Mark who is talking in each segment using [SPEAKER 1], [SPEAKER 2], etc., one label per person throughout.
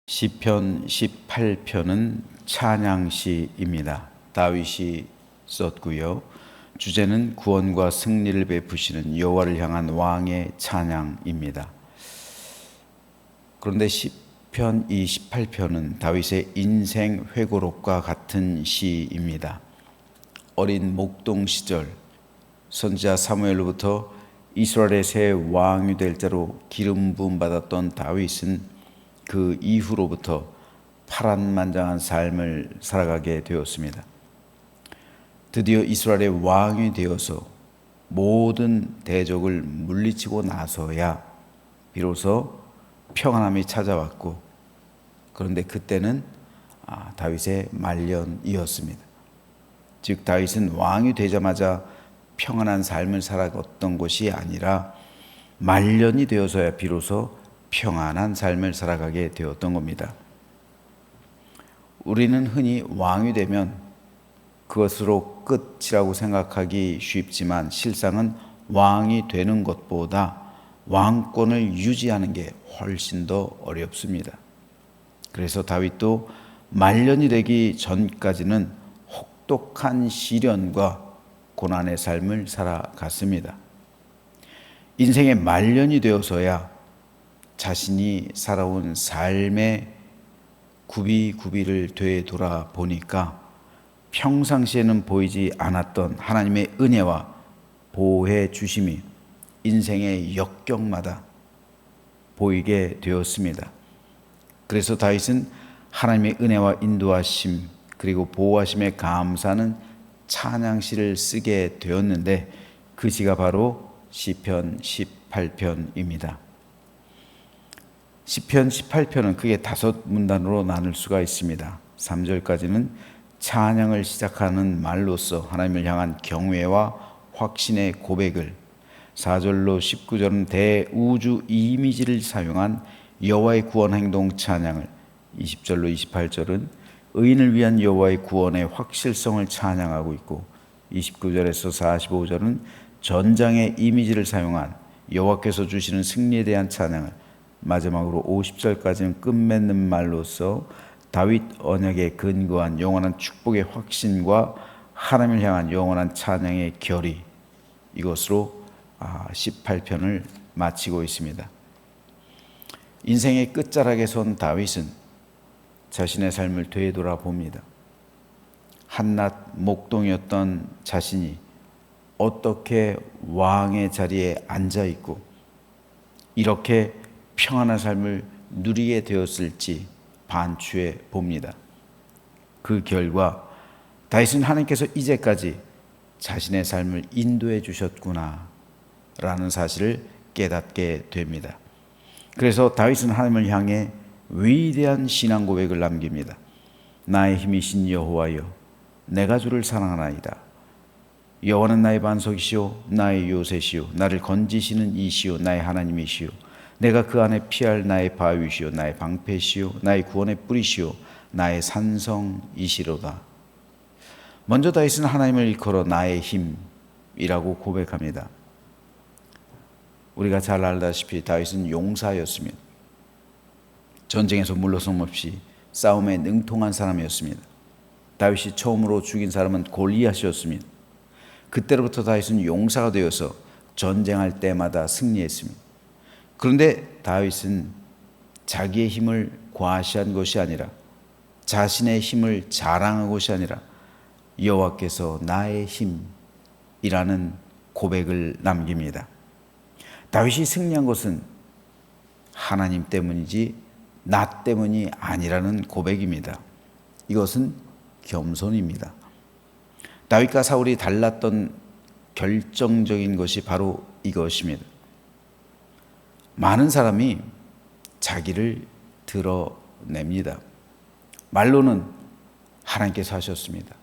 [SPEAKER 1] 시편 18편은 찬양시입니다. 다윗이 썼고요. 주제는 구원과 승리를 베푸시는 여호와를 향한 왕의 찬양입니다. 그런데 시편 18편은 다윗의 인생 회고록과 같은 시입니다. 어린 목동 시절 선지자 사무엘로부터 이스라엘의 새 왕이 될 자로 기름 부음 받았던 다윗은 그 이후로부터 파란만장한 삶을 살아가게 되었습니다. 드디어 이스라엘의 왕이 되어서 모든 대적을 물리치고 나서야 비로소 평안함이 찾아왔고, 그런데 그때는 다윗의 말년이었습니다. 즉 다윗은 왕이 되자마자 평안한 삶을 살아갔던 것이 아니라 말년이 되어서야 비로소 평안한 삶을 살아가게 되었던 겁니다. 우리는 흔히 왕이 되면 그것으로 끝이라고 생각하기 쉽지만 실상은 왕이 되는 것보다 왕권을 유지하는 게 훨씬 더 어렵습니다. 그래서 다윗도 말년이 되기 전까지는 혹독한 시련과 고난의 삶을 살아갔습니다. 인생의 말년이 되어서야 자신이 살아온 삶의 구비구비를 되돌아보니까 평상시에는 보이지 않았던 하나님의 은혜와 보호해 주심이 인생의 역경마다 보이게 되었습니다. 그래서 다윗은 하나님의 은혜와 인도하심 그리고 보호하심에 감사하는 찬양시를 쓰게 되었는데 그 시가 바로 시편 18편입니다. 시편 18편은 크게 5문단으로 나눌 수가 있습니다. 3절까지는 찬양을 시작하는 말로서 하나님을 향한 경외와 확신의 고백을, 4절로 19절은 대우주 이미지를 사용한 여호와의 구원 행동 찬양을, 20절로 28절은 의인을 위한 여호와의 구원의 확실성을 찬양하고 있고, 29절에서 45절은 전장의 이미지를 사용한 여호와께서 주시는 승리에 대한 찬양을, 마지막으로 50절까지는 끝맺는 말로서 다윗 언약에 근거한 영원한 축복의 확신과 하나님을 향한 영원한 찬양의 결의, 이것으로 18편을 마치고 있습니다. 인생의 끝자락에 선 다윗은 자신의 삶을 되돌아봅니다. 한낱 목동이었던 자신이 어떻게 왕의 자리에 앉아있고 이렇게 평안한 삶을 누리게 되었을지 반추해 봅니다. 그 결과 다윗은 하나님께서 이제까지 자신의 삶을 인도해 주셨구나 라는 사실을 깨닫게 됩니다. 그래서 다윗은 하나님을 향해 위대한 신앙 고백을 남깁니다. 나의 힘이신 여호와여, 내가 주를 사랑하나이다. 여호와는 나의 반석이시오, 나의 요새시오, 나를 건지시는 이시오, 나의 하나님이시오. 내가 그 안에 피할 나의 바위시오, 나의 방패시오, 나의 구원의 뿌리시오, 나의 산성이시로다. 먼저 다윗은 하나님을 일컬어 나의 힘이라고 고백합니다. 우리가 잘 알다시피 다윗은 용사였습니다. 전쟁에서 물러섬 없이 싸움에 능통한 사람이었습니다. 다윗이 처음으로 죽인 사람은 골리앗이었습니다. 그때로부터 다윗은 용사가 되어서 전쟁할 때마다 승리했습니다. 그런데 다윗은 자기의 힘을 과시한 것이 아니라, 자신의 힘을 자랑한 것이 아니라 여호와께서 나의 힘이라는 고백을 남깁니다. 다윗이 승리한 것은 하나님 때문이지 나 때문이 아니라는 고백입니다. 이것은 겸손입니다. 다윗과 사울이 달랐던 결정적인 것이 바로 이것입니다. 많은 사람이 자기를 드러냅니다. 말로는 하나님께서 하셨습니다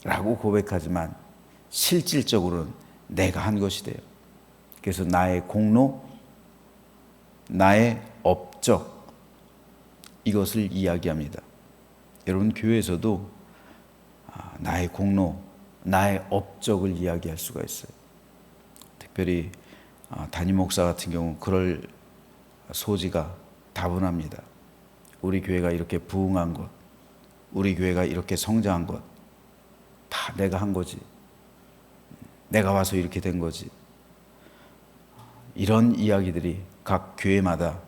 [SPEAKER 1] 라고 고백하지만 실질적으로는 내가 한 것이 돼요. 그래서 나의 공로, 나의 업적, 이것을 이야기합니다. 여러분, 교회에서도 나의 공로, 나의 업적을 이야기할 수가 있어요. 특별히 담임 목사 같은 경우는 그럴 소지가 다분합니다. 우리 교회가 이렇게 부흥한 것, 우리 교회가 이렇게 성장한 것, 다 내가 한 거지. 내가 와서 이렇게 된 거지. 이런 이야기들이 각 교회마다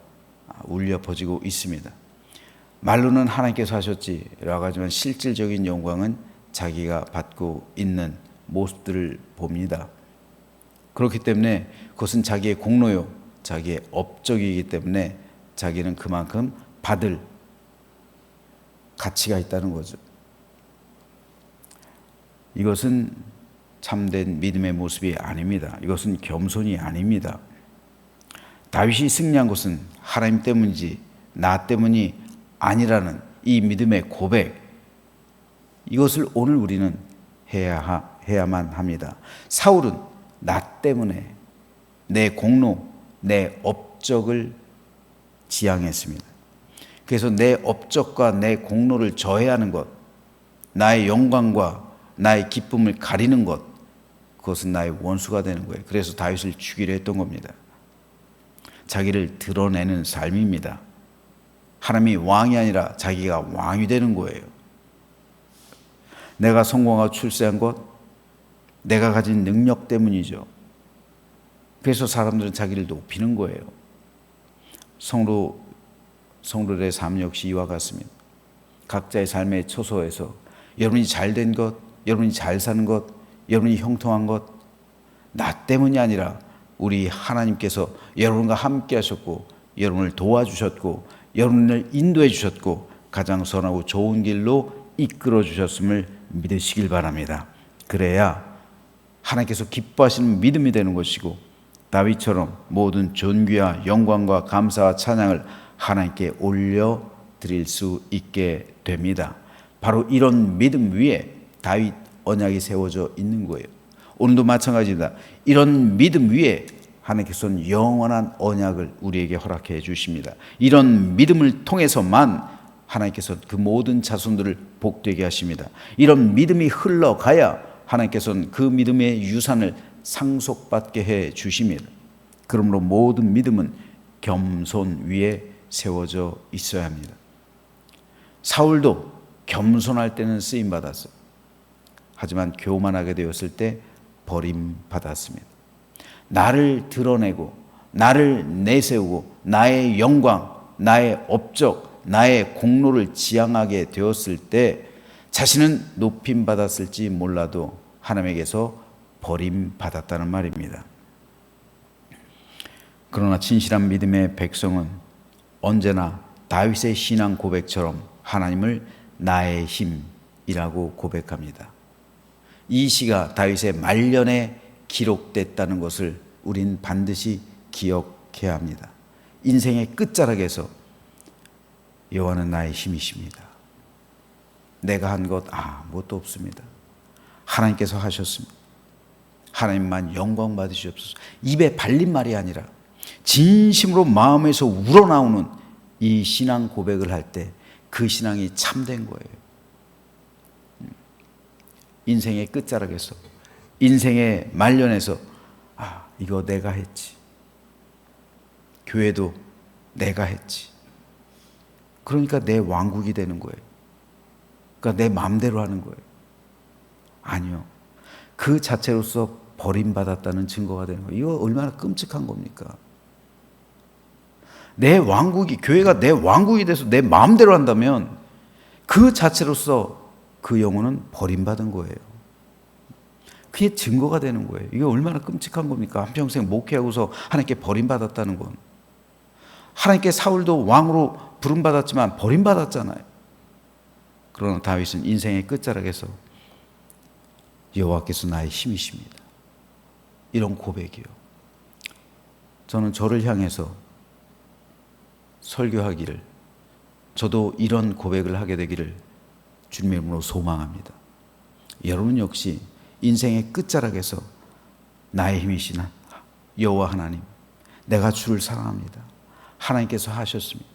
[SPEAKER 1] 울려 퍼지고 있습니다. 말로는 하나님께서 하셨지라고 하지만 실질적인 영광은 자기가 받고 있는 모습들을 봅니다. 그렇기 때문에 그것은 자기의 공로요, 자기의 업적이기 때문에 자기는 그만큼 받을 가치가 있다는 거죠. 이것은 참된 믿음의 모습이 아닙니다. 이것은 겸손이 아닙니다. 다윗이 승리한 것은 하나님 때문이지 나 때문이 아니라는 이 믿음의 고백, 이것을 오늘 우리는 해야만 합니다. 사울은 나 때문에 내 공로, 내 업적을 지향했습니다. 그래서 내 업적과 내 공로를 저해하는 것, 나의 영광과 나의 기쁨을 가리는 것, 그것은 나의 원수가 되는 거예요. 그래서 다윗을 죽이려 했던 겁니다. 자기를 드러내는 삶입니다. 하나님이 왕이 아니라 자기가 왕이 되는 거예요. 내가 성공하고 출세한 것, 내가 가진 능력 때문이죠. 그래서 사람들은 자기를 높이는 거예요. 성도들의 삶 역시 이와 같습니다. 각자의 삶의 초소에서 여러분이 잘된 것, 여러분이 잘 사는 것, 여러분이 형통한 것, 나 때문이 아니라 우리 하나님께서 여러분과 함께 하셨고 여러분을 도와주셨고 여러분을 인도해 주셨고 가장 선하고 좋은 길로 이끌어 주셨음을 믿으시길 바랍니다. 그래야 하나님께서 기뻐하시는 믿음이 되는 것이고 다윗처럼 모든 존귀와 영광과 감사와 찬양을 하나님께 올려드릴 수 있게 됩니다. 바로 이런 믿음 위에 다윗 언약이 세워져 있는 거예요. 오늘도 마찬가지입니다. 이런 믿음 위에 하나님께서는 영원한 언약을 우리에게 허락해 주십니다. 이런 믿음을 통해서만 하나님께서 그 모든 자손들을 복되게 하십니다. 이런 믿음이 흘러가야 하나님께서는 그 믿음의 유산을 상속받게 해 주십니다. 그러므로 모든 믿음은 겸손 위에 세워져 있어야 합니다. 사울도 겸손할 때는 쓰임 받았어요. 하지만 교만하게 되었을 때 버림받았습니다. 나를 드러내고 나를 내세우고 나의 영광, 나의 업적, 나의 공로를 지향하게 되었을 때 자신은 높임받았을지 몰라도 하나님에게서 버림받았다는 말입니다. 그러나 진실한 믿음의 백성은 언제나 다윗의 신앙 고백처럼 하나님을 나의 힘이라고 고백합니다. 이 시가 다윗의 말년에 기록됐다는 것을 우린 반드시 기억해야 합니다. 인생의 끝자락에서 여호와는 나의 힘이십니다. 내가 한 것 아무것도 없습니다. 하나님께서 하셨습니다. 하나님만 영광 받으시옵소서. 입에 발린 말이 아니라 진심으로 마음에서 우러나오는 이 신앙 고백을 할 때 그 신앙이 참된 거예요. 인생의 끝자락에서, 인생의 말년에서 이거 내가 했지. 교회도 내가 했지. 그러니까 내 왕국이 되는 거예요. 그러니까 내 마음대로 하는 거예요. 아니요. 그 자체로서 버림받았다는 증거가 되는 거예요. 이거 얼마나 끔찍한 겁니까? 내 왕국이, 교회가 내 왕국이 돼서 내 마음대로 한다면 그 자체로서 그 영혼은 버림받은 거예요. 그게 증거가 되는 거예요. 이게 얼마나 끔찍한 겁니까? 한평생 목회하고서 하나님께 버림받았다는 건. 하나님께 사울도 왕으로 부름받았지만 버림받았잖아요. 그러나 다윗은 인생의 끝자락에서 여호와께서 나의 힘이십니다. 이런 고백이요. 저는 저를 향해서 설교하기를, 저도 이런 고백을 하게 되기를 주님의 이름으로 소망합니다. 여러분 역시 인생의 끝자락에서 나의 힘이신 여호와 하나님, 내가 주를 사랑합니다. 하나님께서 하셨습니다.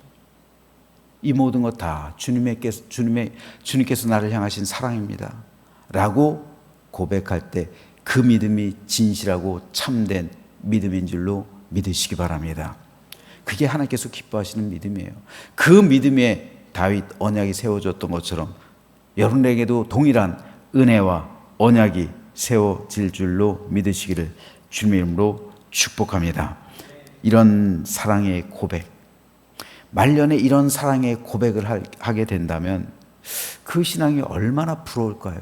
[SPEAKER 1] 이 모든 것 다 주님께서 나를 향하신 사랑입니다. 라고 고백할 때 그 믿음이 진실하고 참된 믿음인 줄로 믿으시기 바랍니다. 그게 하나님께서 기뻐하시는 믿음이에요. 그 믿음에 다윗 언약이 세워졌던 것처럼 여러분에게도 동일한 은혜와 언약이 세워질 줄로 믿으시기를 주님의 이름으로 축복합니다. 이런 사랑의 고백, 말년에 이런 사랑의 고백을 하게 된다면 그 신앙이 얼마나 부러울까요?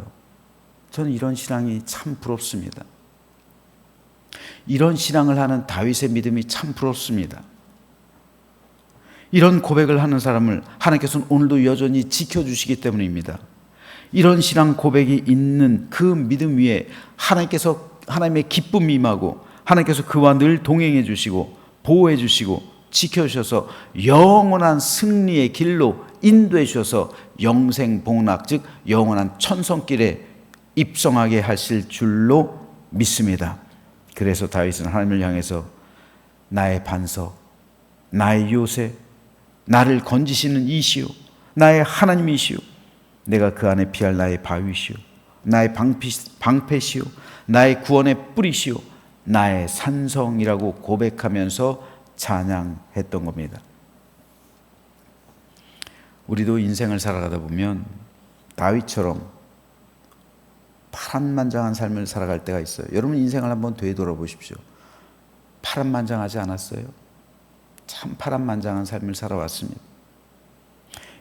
[SPEAKER 1] 저는 이런 신앙이 참 부럽습니다. 이런 신앙을 하는 다윗의 믿음이 참 부럽습니다. 이런 고백을 하는 사람을 하나님께서는 오늘도 여전히 지켜주시기 때문입니다. 이런 신앙 고백이 있는 그 믿음 위에 하나님께서 하나님의 기쁨이 임하고 하나님께서 그와 늘 동행해 주시고 보호해 주시고 지켜주셔서 영원한 승리의 길로 인도해 주셔서 영생 복락 즉 영원한 천성길에 입성하게 하실 줄로 믿습니다. 그래서 다윗은 하나님을 향해서 나의 반석, 나의 요새, 나를 건지시는 이시오, 나의 하나님이시오, 내가 그 안에 피할 나의 바위시오, 나의 방패시오, 나의 구원의 뿌리시오, 나의 산성이라고 고백하면서 찬양했던 겁니다. 우리도 인생을 살아가다 보면 다윗처럼 파란만장한 삶을 살아갈 때가 있어요. 여러분 인생을 한번 되돌아보십시오. 파란만장하지 않았어요? 참 파란만장한 삶을 살아왔습니다.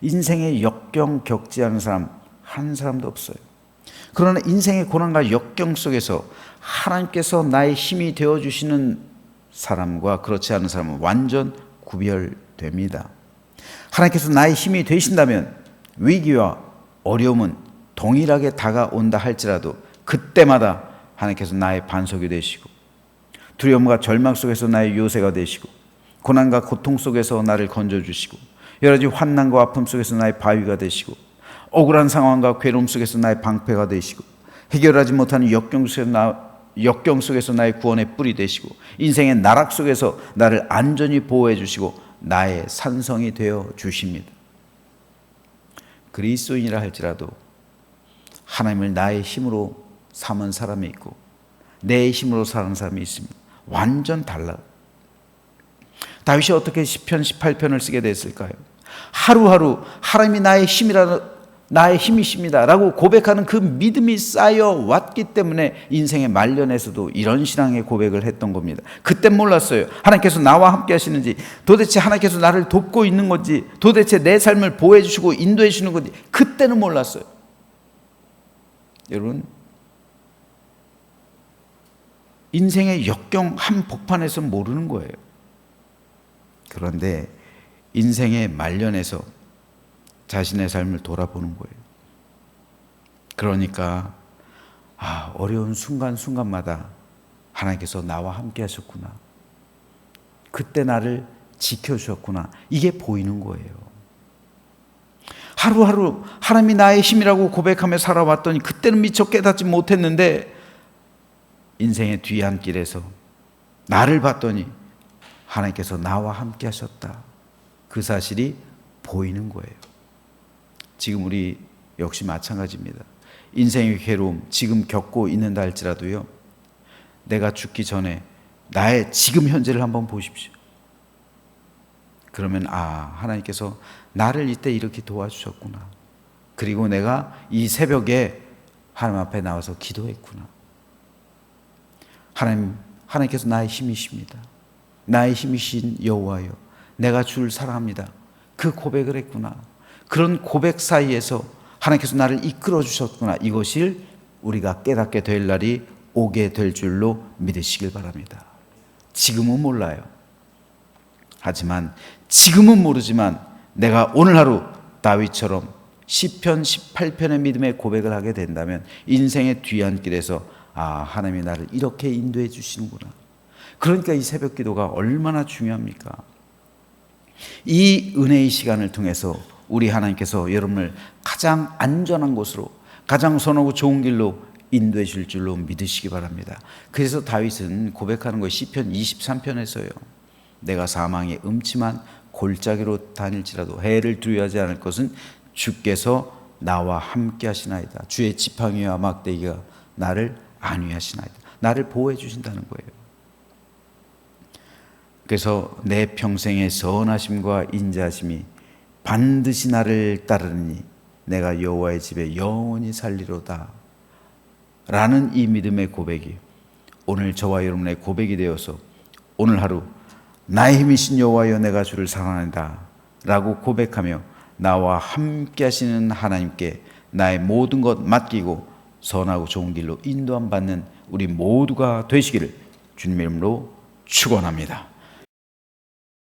[SPEAKER 1] 인생의 역경 겪지 않은 사람 한 사람도 없어요. 그러나 인생의 고난과 역경 속에서 하나님께서 나의 힘이 되어주시는 사람과 그렇지 않은 사람은 완전 구별됩니다. 하나님께서 나의 힘이 되신다면 위기와 어려움은 동일하게 다가온다 할지라도 그때마다 하나님께서 나의 반석이 되시고 두려움과 절망 속에서 나의 요새가 되시고 고난과 고통 속에서 나를 건져주시고 여러 가지 환난과 아픔 속에서 나의 바위가 되시고 억울한 상황과 괴로움 속에서 나의 방패가 되시고 해결하지 못하는 역경 속에서 나의 구원의 뿔이 되시고 인생의 나락 속에서 나를 안전히 보호해 주시고 나의 산성이 되어 주십니다. 그리스도인이라 할지라도 하나님을 나의 힘으로 삼은 사람이 있고 내 힘으로 사는 사람이 있습니다. 완전 달라요. 다윗이 어떻게 시편 18편을 쓰게 됐을까요? 하루하루 하나님이 나의 힘이십니다 라고 고백하는 그 믿음이 쌓여왔기 때문에 인생의 말년에서도 이런 신앙의 고백을 했던 겁니다. 그때 몰랐어요. 하나님께서 나와 함께 하시는지, 도대체 하나님께서 나를 돕고 있는 건지, 도대체 내 삶을 보호해 주시고 인도해 주시는 건지 그때는 몰랐어요. 여러분, 인생의 역경 한복판에서 모르는 거예요. 그런데 인생의 말년에서 자신의 삶을 돌아보는 거예요. 그러니까 어려운 순간순간마다 하나님께서 나와 함께 하셨구나, 그때 나를 지켜주셨구나, 이게 보이는 거예요. 하루하루 하나님이 나의 힘이라고 고백하며 살아왔더니 그때는 미처 깨닫지 못했는데 인생의 뒤안길에서 나를 봤더니 하나님께서 나와 함께 하셨다, 그 사실이 보이는 거예요. 지금 우리 역시 마찬가지입니다. 인생의 괴로움 지금 겪고 있는다 할지라도요, 내가 죽기 전에 나의 지금 현재를 한번 보십시오. 그러면 하나님께서 나를 이때 이렇게 도와주셨구나, 그리고 내가 이 새벽에 하나님 앞에 나와서 기도했구나, 하나님께서 나의 힘이십니다, 나의 힘이신 여호와여, 내가 주를 사랑합니다, 그 고백을 했구나. 그런 고백 사이에서 하나님께서 나를 이끌어 주셨구나, 이것을 우리가 깨닫게 될 날이 오게 될 줄로 믿으시길 바랍니다. 지금은 몰라요. 하지만 지금은 모르지만 내가 오늘 하루 다윗처럼 시편 18편의 믿음의 고백을 하게 된다면 인생의 뒤안길에서 하나님이 나를 이렇게 인도해 주시는구나. 그러니까 이 새벽 기도가 얼마나 중요합니까? 이 은혜의 시간을 통해서 우리 하나님께서 여러분을 가장 안전한 곳으로, 가장 선하고 좋은 길로 인도해 줄 줄로 믿으시기 바랍니다. 그래서 다윗은 고백하는 것이 시편 23편에서요. 내가 사망의 음침한 골짜기로 다닐지라도 해를 두려워하지 않을 것은 주께서 나와 함께 하시나이다. 주의 지팡이와 막대기가 나를 안위하시나이다. 나를 보호해 주신다는 거예요. 그래서 내 평생의 선하심과 인자하심이 반드시 나를 따르니 내가 여호와의 집에 영원히 살리로다 라는 이 믿음의 고백이 오늘 저와 여러분의 고백이 되어서 오늘 하루 나의 힘이신 여호와여 내가 주를 사랑한다 라고 고백하며 나와 함께 하시는 하나님께 나의 모든 것 맡기고 선하고 좋은 길로 인도함 받는 우리 모두가 되시기를 주님의 이름으로 축원합니다.